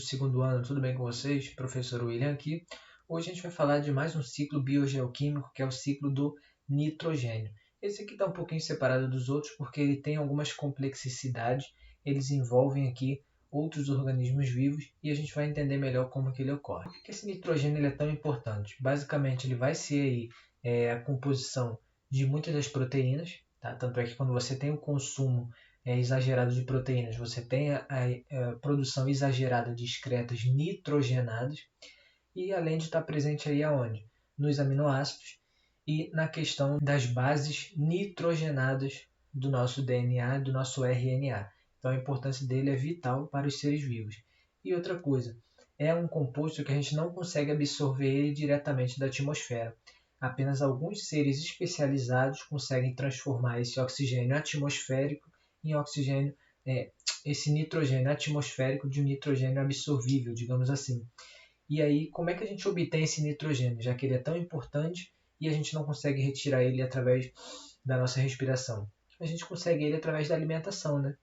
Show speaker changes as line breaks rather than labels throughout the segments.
do segundo ano, tudo bem com vocês? Professor William aqui. Hoje a gente vai falar de mais um ciclo biogeoquímico, que é o ciclo do nitrogênio. Esse aqui está um pouquinho separado dos outros porque ele tem algumas complexidades, eles envolvem aqui outros organismos vivos e a gente vai entender melhor como que ele ocorre. Por que esse nitrogênio ele é tão importante? Basicamente ele vai ser aí, a composição de muitas das proteínas, tá? Tanto é que quando você tem o consumo exagerado de proteínas, você tem a produção exagerada de excretas nitrogenadas e além de estar presente aí aonde? Nos aminoácidos e na questão das bases nitrogenadas do nosso DNA, do nosso RNA. Então a importância dele é vital para os seres vivos. E outra coisa, é um composto que a gente não consegue absorver ele diretamente da atmosfera. Apenas alguns seres especializados conseguem transformar esse oxigênio atmosférico em oxigênio, esse nitrogênio atmosférico de um nitrogênio absorvível, digamos assim. E aí, como é que a gente obtém esse nitrogênio, já que ele é tão importante e a gente não consegue retirar ele através da nossa respiração? A gente consegue ele através da alimentação, né?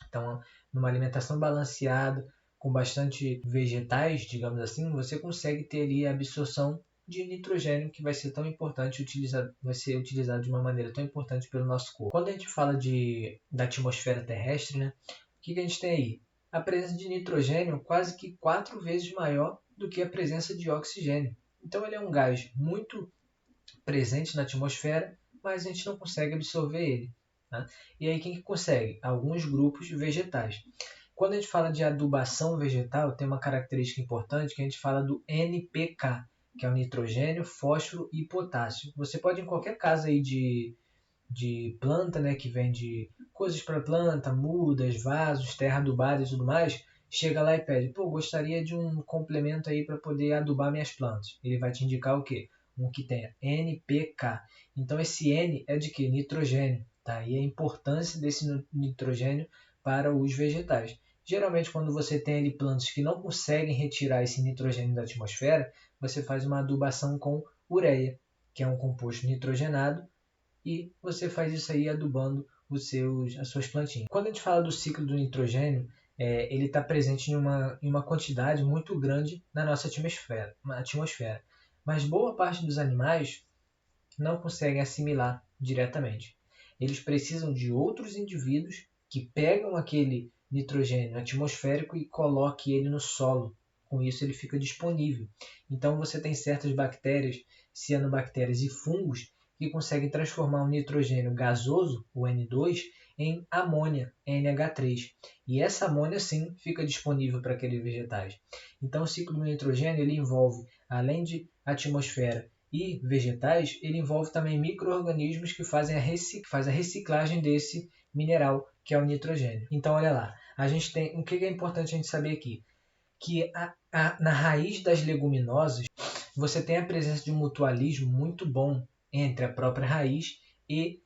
Então, numa alimentação balanceada, com bastante vegetais, digamos assim, você consegue ter ali a absorção de nitrogênio que vai ser tão importante, vai ser utilizado de uma maneira tão importante pelo nosso corpo. Quando a gente fala da atmosfera terrestre, né, o que a gente tem aí? A presença de nitrogênio quase que 4 vezes maior do que a presença de oxigênio. Então ele é um gás muito presente na atmosfera, mas a gente não consegue absorver ele. Tá? E aí quem que consegue? Alguns grupos vegetais. Quando a gente fala de adubação vegetal, tem uma característica importante que a gente fala do NPK, que é o nitrogênio, fósforo e potássio. Você pode, em qualquer casa aí de planta, né, que vende coisas para planta, mudas, vasos, terra adubada e tudo mais, chega lá e pede, gostaria de um complemento aí para poder adubar minhas plantas. Ele vai te indicar o quê? Um que tenha NPK. Então esse N é de que? Nitrogênio. Tá? E a importância desse nitrogênio para os vegetais. Geralmente, quando você tem ali plantas que não conseguem retirar esse nitrogênio da atmosfera, você faz uma adubação com ureia, que é um composto nitrogenado, e você faz isso aí adubando as suas plantinhas. Quando a gente fala do ciclo do nitrogênio, ele está presente em uma quantidade muito grande na nossa atmosfera. Mas boa parte dos animais não conseguem assimilar diretamente. Eles precisam de outros indivíduos que pegam aquele nitrogênio atmosférico e coloquem ele no solo. Com isso ele fica disponível. Então você tem certas bactérias, cianobactérias e fungos que conseguem transformar o nitrogênio gasoso, o N2, em amônia, NH3. E essa amônia sim fica disponível para aqueles vegetais. Então o ciclo do nitrogênio ele envolve, além de atmosfera e vegetais, ele envolve também micro-organismos que fazem a reciclagem desse mineral, que é o nitrogênio. Então, olha lá, a gente tem, o que é importante a gente saber aqui? Que na raiz das leguminosas, você tem a presença de um mutualismo muito bom entre a própria raiz e,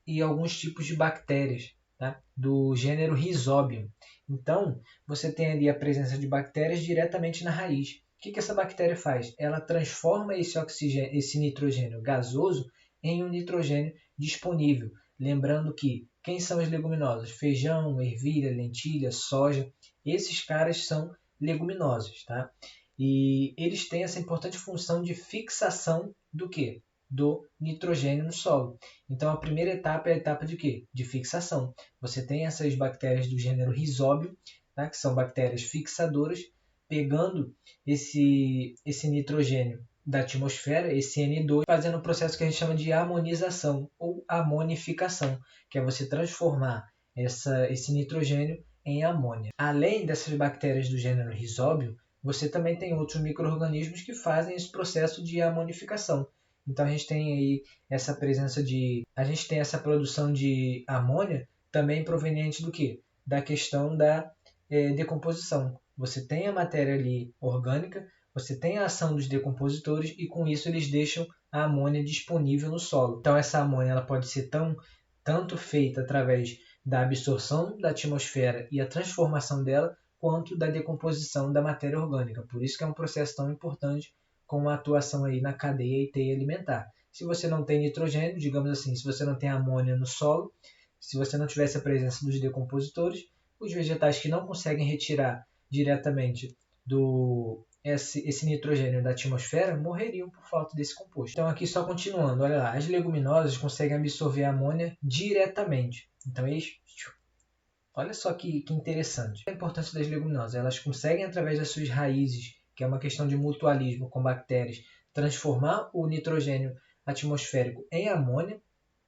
e alguns tipos de bactérias, tá? Do gênero Rhizobium. Então, você tem ali a presença de bactérias diretamente na raiz. O que essa bactéria faz? Ela transforma esse nitrogênio gasoso em um nitrogênio disponível. Lembrando que quem são as leguminosas? Feijão, ervilha, lentilha, soja. Esses caras são leguminosos, tá? E eles têm essa importante função de fixação do quê? Do nitrogênio no solo. Então a primeira etapa é a etapa de quê? De fixação. Você tem essas bactérias do gênero Rhizobium, tá? Que são bactérias fixadoras, pegando esse nitrogênio da atmosfera, esse N2, fazendo um processo que a gente chama de amonização ou amonificação, que é você transformar esse nitrogênio em amônia. Além dessas bactérias do gênero Rhizobium, você também tem outros micro-organismos que fazem esse processo de amonificação. Então a gente tem aí essa produção de amônia também proveniente do quê? Da questão da decomposição. Você tem a matéria ali orgânica, você tem a ação dos decompositores e com isso eles deixam a amônia disponível no solo. Então essa amônia ela pode ser tanto feita através da absorção da atmosfera e a transformação dela, quanto da decomposição da matéria orgânica. Por isso que é um processo tão importante com a atuação aí na cadeia e teia alimentar. Se você não tem nitrogênio, digamos assim, se você não tem amônia no solo, se você não tivesse a presença dos decompositores, os vegetais que não conseguem retirar diretamente esse nitrogênio da atmosfera morreriam por falta desse composto. Então aqui só continuando, olha lá, as leguminosas conseguem absorver a amônia diretamente. Então olha só que interessante. A importância das leguminosas, elas conseguem através das suas raízes, que é uma questão de mutualismo com bactérias, transformar o nitrogênio atmosférico em amônia,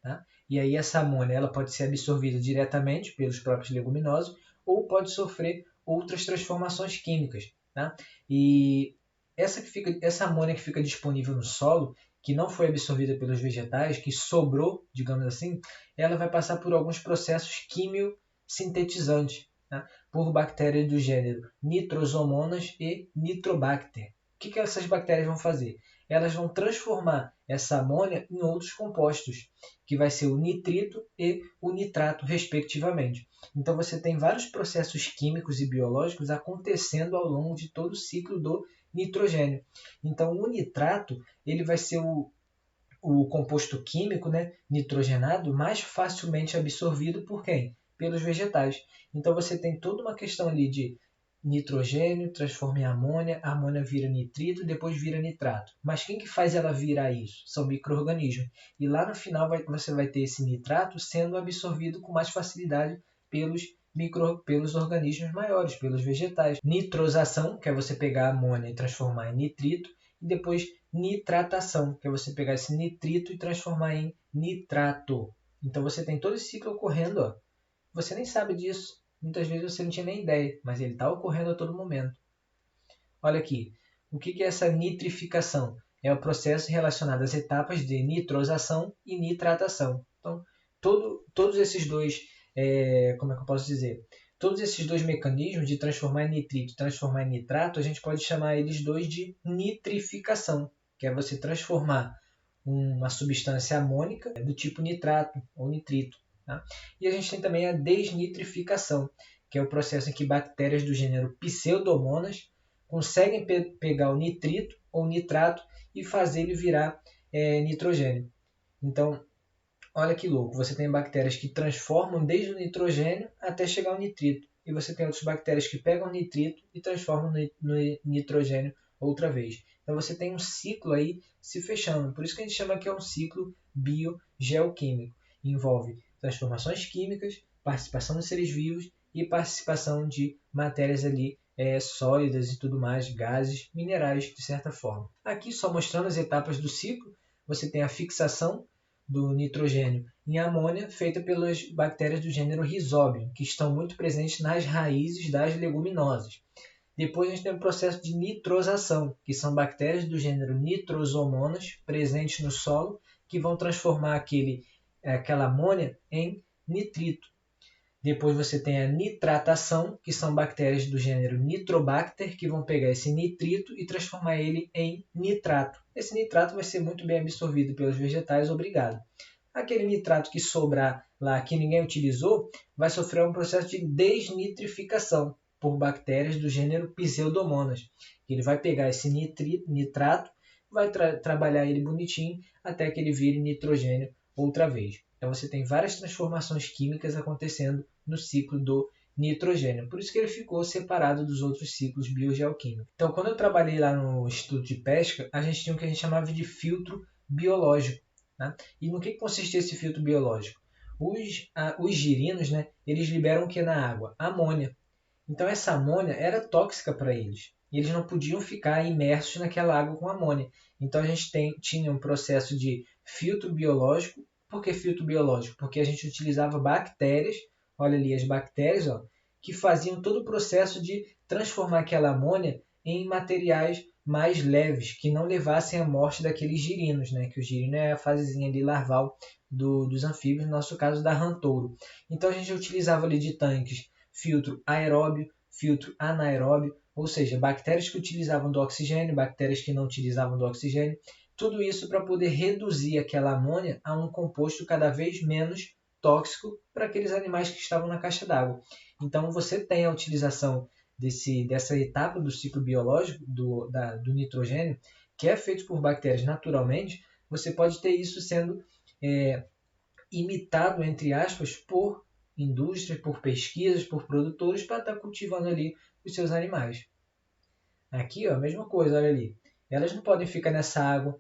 tá? E aí essa amônia ela pode ser absorvida diretamente pelos próprios leguminosos ou pode sofrer outras transformações químicas. Tá? E essa amônia que fica disponível no solo, que não foi absorvida pelos vegetais, que sobrou, digamos assim, ela vai passar por alguns processos quimio-sintetizantes, tá? Por bactérias do gênero Nitrosomonas e Nitrobacter. O que essas bactérias vão fazer? Elas vão transformar essa amônia em outros compostos, que vai ser o nitrito e o nitrato, respectivamente. Então você tem vários processos químicos e biológicos acontecendo ao longo de todo o ciclo do nitrogênio. Então o nitrato ele vai ser o composto químico, né, nitrogenado mais facilmente absorvido por quem? Pelos vegetais. Então você tem toda uma questão ali de nitrogênio, transforma em amônia, a amônia vira nitrito e depois vira nitrato. Mas quem que faz ela virar isso? São micro-organismos. E lá no final você vai ter esse nitrato sendo absorvido com mais facilidade pelos organismos maiores, pelos vegetais. Nitrosação, que é você pegar a amônia e transformar em nitrito, e depois nitratação, que é você pegar esse nitrito e transformar em nitrato. Então você tem todo esse ciclo ocorrendo, ó. Você nem sabe disso. Muitas vezes você não tinha nem ideia, mas ele está ocorrendo a todo momento. Olha aqui, o que é essa nitrificação? É o processo relacionado às etapas de nitrosação e nitratação. Então, todos esses dois, como é que eu posso dizer? Todos esses dois mecanismos de transformar em nitrito e transformar em nitrato, a gente pode chamar eles dois de nitrificação, que é você transformar uma substância amônica do tipo nitrato ou nitrito. Tá? E a gente tem também a desnitrificação, que é o processo em que bactérias do gênero Pseudomonas conseguem pegar o nitrito ou nitrato e fazer ele virar nitrogênio. Então, olha que louco, você tem bactérias que transformam desde o nitrogênio até chegar ao nitrito. E você tem outras bactérias que pegam o nitrito e transformam no nitrogênio outra vez. Então você tem um ciclo aí se fechando. Por isso que a gente chama que é um ciclo biogeoquímico. Envolve transformações químicas, participação dos seres vivos e participação de matérias ali sólidas e tudo mais, gases, minerais, de certa forma. Aqui, só mostrando as etapas do ciclo, você tem a fixação do nitrogênio em amônia feita pelas bactérias do gênero Rhizobium, que estão muito presentes nas raízes das leguminosas. Depois a gente tem o processo de nitrosação, que são bactérias do gênero Nitrosomonas presentes no solo, que vão transformar aquela amônia em nitrito. Depois você tem a nitratação, que são bactérias do gênero Nitrobacter, que vão pegar esse nitrito e transformar ele em nitrato. Esse nitrato vai ser muito bem absorvido pelos vegetais, obrigado. Aquele nitrato que sobrar lá, que ninguém utilizou, vai sofrer um processo de desnitrificação por bactérias do gênero Pseudomonas. Ele vai pegar esse nitrato, vai trabalhar ele bonitinho até que ele vire nitrogênio outra vez. Então você tem várias transformações químicas acontecendo no ciclo do nitrogênio. Por isso que ele ficou separado dos outros ciclos biogeoquímicos. Então, quando eu trabalhei lá no Instituto de Pesca, a gente tinha o que a gente chamava de filtro biológico. Né? E no que consistia esse filtro biológico? Os girinos, né, eles liberam o que na água? Amônia. Então essa amônia era tóxica para eles. E eles não podiam ficar imersos naquela água com amônia. Então a gente tinha um processo de filtro biológico. Por que filtro biológico? Porque a gente utilizava bactérias, olha ali as bactérias, ó, que faziam todo o processo de transformar aquela amônia em materiais mais leves, que não levassem à morte daqueles girinos, né? Que o girino é a fasezinha ali larval dos anfíbios, no nosso caso da rantouro. Então a gente utilizava ali de tanques filtro aeróbio, filtro anaeróbio, ou seja, bactérias que utilizavam do oxigênio, bactérias que não utilizavam do oxigênio, tudo isso para poder reduzir aquela amônia a um composto cada vez menos tóxico para aqueles animais que estavam na caixa d'água. Então você tem a utilização dessa etapa do ciclo biológico do nitrogênio, que é feito por bactérias naturalmente, você pode ter isso sendo imitado, entre aspas, por indústrias, por pesquisas, por produtores para estar cultivando ali os seus animais. Aqui, ó, a mesma coisa, olha ali. Elas não podem ficar nessa água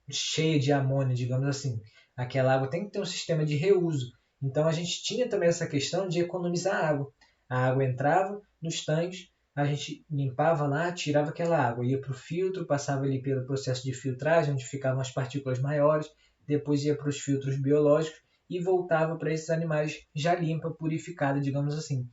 cheia de amônia, digamos assim. Aquela água tem que ter um sistema de reuso. Então a gente tinha também essa questão de economizar água. A água entrava nos tanques, a gente limpava lá, tirava aquela água, ia para o filtro, passava ali pelo processo de filtragem, onde ficavam as partículas maiores, depois ia para os filtros biológicos e voltava para esses animais já limpa, purificada, digamos assim.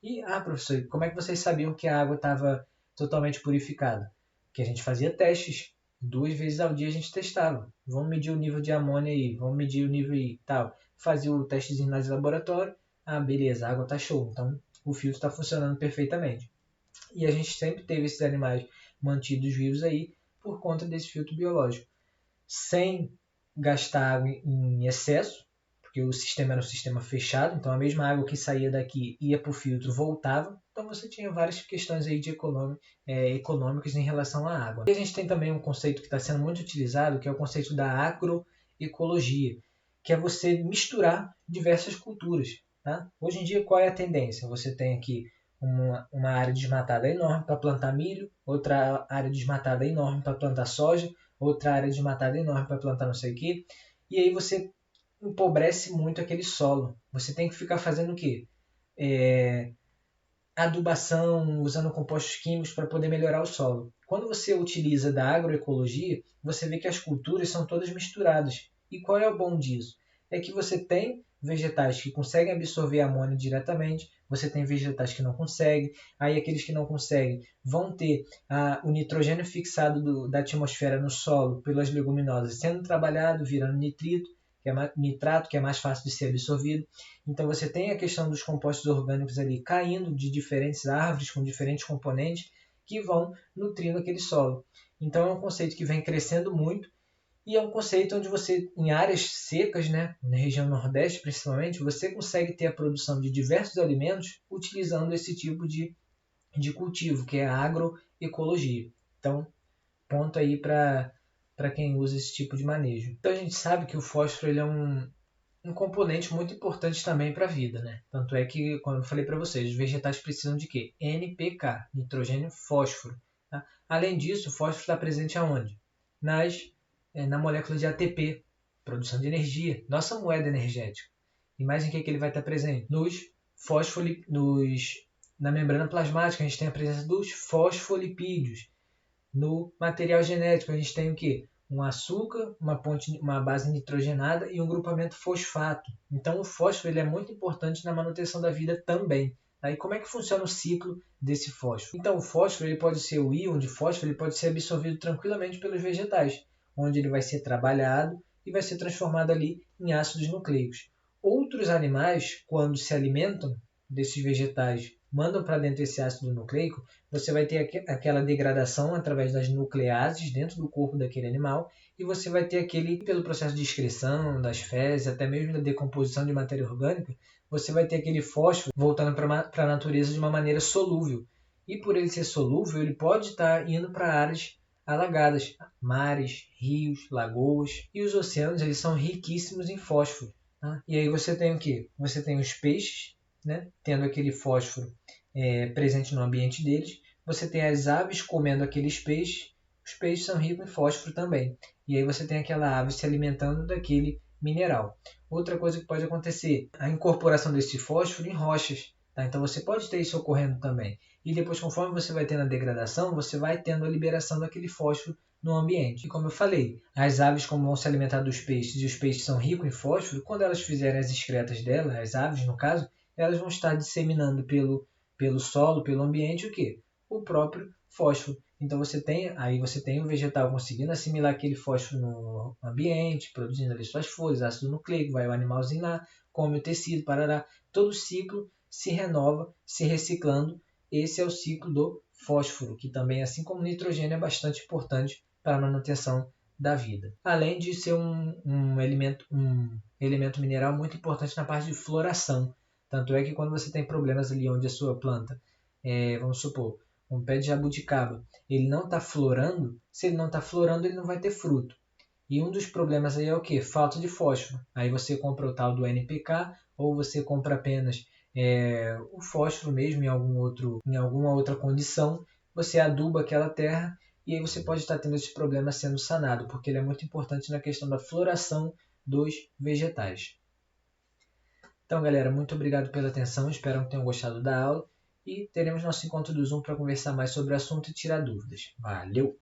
E, professor, como é que vocês sabiam que a água estava totalmente purificada? Que a gente fazia testes. 2 vezes ao dia a gente testava. Vamos medir o nível de amônia aí, vamos medir o nível aí, tal. Fazia o testezinho nas laboratório. Beleza, a água tá show. Então, o filtro está funcionando perfeitamente. E a gente sempre teve esses animais mantidos vivos aí por conta desse filtro biológico. Sem gastar água em excesso, porque o sistema era um sistema fechado, então a mesma água que saía daqui ia para o filtro, voltava. Então você tinha várias questões aí de econômicas em relação à água. E a gente tem também um conceito que está sendo muito utilizado, que é o conceito da agroecologia, que é você misturar diversas culturas. Tá? Hoje em dia, qual é a tendência? Você tem aqui uma área desmatada enorme para plantar milho, outra área desmatada enorme para plantar soja, outra área desmatada enorme para plantar não sei o quê. E aí você empobrece muito aquele solo. Você tem que ficar fazendo o quê? Adubação, usando compostos químicos para poder melhorar o solo. Quando você utiliza da agroecologia, você vê que as culturas são todas misturadas. E qual é o bom disso? É que você tem vegetais que conseguem absorver amônio diretamente, você tem vegetais que não conseguem, aí aqueles que não conseguem vão ter o nitrogênio fixado da atmosfera no solo pelas leguminosas sendo trabalhado, virando nitrato, que é mais fácil de ser absorvido. Então você tem a questão dos compostos orgânicos ali caindo de diferentes árvores com diferentes componentes que vão nutrindo aquele solo. Então é um conceito que vem crescendo muito e é um conceito onde você, em áreas secas, né, na região nordeste principalmente, você consegue ter a produção de diversos alimentos utilizando esse tipo de cultivo, que é a agroecologia. Então, ponto aí para quem usa esse tipo de manejo. Então a gente sabe que o fósforo ele é um componente muito importante também para a vida, né? Tanto é que, como eu falei para vocês, os vegetais precisam de quê? NPK, nitrogênio, fósforo. Tá? Além disso, o fósforo está presente aonde? Na molécula de ATP, produção de energia, nossa moeda energética. E mais em que ele vai estar presente? Na membrana plasmática, a gente tem a presença dos fosfolipídios. No material genético, a gente tem o quê? Um açúcar, uma base nitrogenada e um grupamento fosfato. Então, o fósforo ele é muito importante na manutenção da vida também. Tá? E como é que funciona o ciclo desse fósforo? Então, o fósforo ele pode ser o íon de fósforo, ele pode ser absorvido tranquilamente pelos vegetais, onde ele vai ser trabalhado e vai ser transformado ali em ácidos nucleicos. Outros animais, quando se alimentam desses vegetais, mandam para dentro esse ácido nucleico, você vai ter aquela degradação através das nucleases dentro do corpo daquele animal e você vai ter pelo processo de excreção das fezes, até mesmo da decomposição de matéria orgânica, você vai ter aquele fósforo voltando para a natureza de uma maneira solúvel. E por ele ser solúvel, ele pode estar indo para áreas alagadas, mares, rios, lagoas, e os oceanos eles são riquíssimos em fósforo. Tá? E aí você tem o quê? Você tem os peixes, né, tendo aquele fósforo presente no ambiente deles. Você tem as aves comendo aqueles peixes. Os peixes são ricos em fósforo também. E aí você tem aquela ave se alimentando daquele mineral. Outra coisa que pode acontecer, a incorporação desse fósforo em rochas. Tá? Então você pode ter isso ocorrendo também. E depois, conforme você vai tendo a degradação, você vai tendo a liberação daquele fósforo no ambiente. E como eu falei, as aves como vão se alimentar dos peixes e os peixes são ricos em fósforo, quando elas fizerem as excretas delas, as aves no caso, elas vão estar disseminando pelo solo, pelo ambiente, o quê? O próprio fósforo. Então você tem o vegetal conseguindo assimilar aquele fósforo no ambiente, produzindo ali suas folhas, ácido nucleico, vai o animalzinho lá, come o tecido, parará. Todo ciclo se renova, se reciclando. Esse é o ciclo do fósforo, que também, assim como o nitrogênio, é bastante importante para a manutenção da vida. Além de ser um elemento mineral muito importante na parte de floração. Tanto é que quando você tem problemas ali onde a sua planta, vamos supor, um pé de jabuticaba, ele não está florando, se ele não está florando, ele não vai ter fruto. E um dos problemas aí é o quê? Falta de fósforo. Aí você compra o tal do NPK ou você compra apenas o fósforo mesmo em alguma outra condição. Você aduba aquela terra e aí você pode estar tendo esse problema sendo sanado, porque ele é muito importante na questão da floração dos vegetais. Então, galera, muito obrigado pela atenção. Espero que tenham gostado da aula e teremos nosso encontro do Zoom para conversar mais sobre o assunto e tirar dúvidas. Valeu!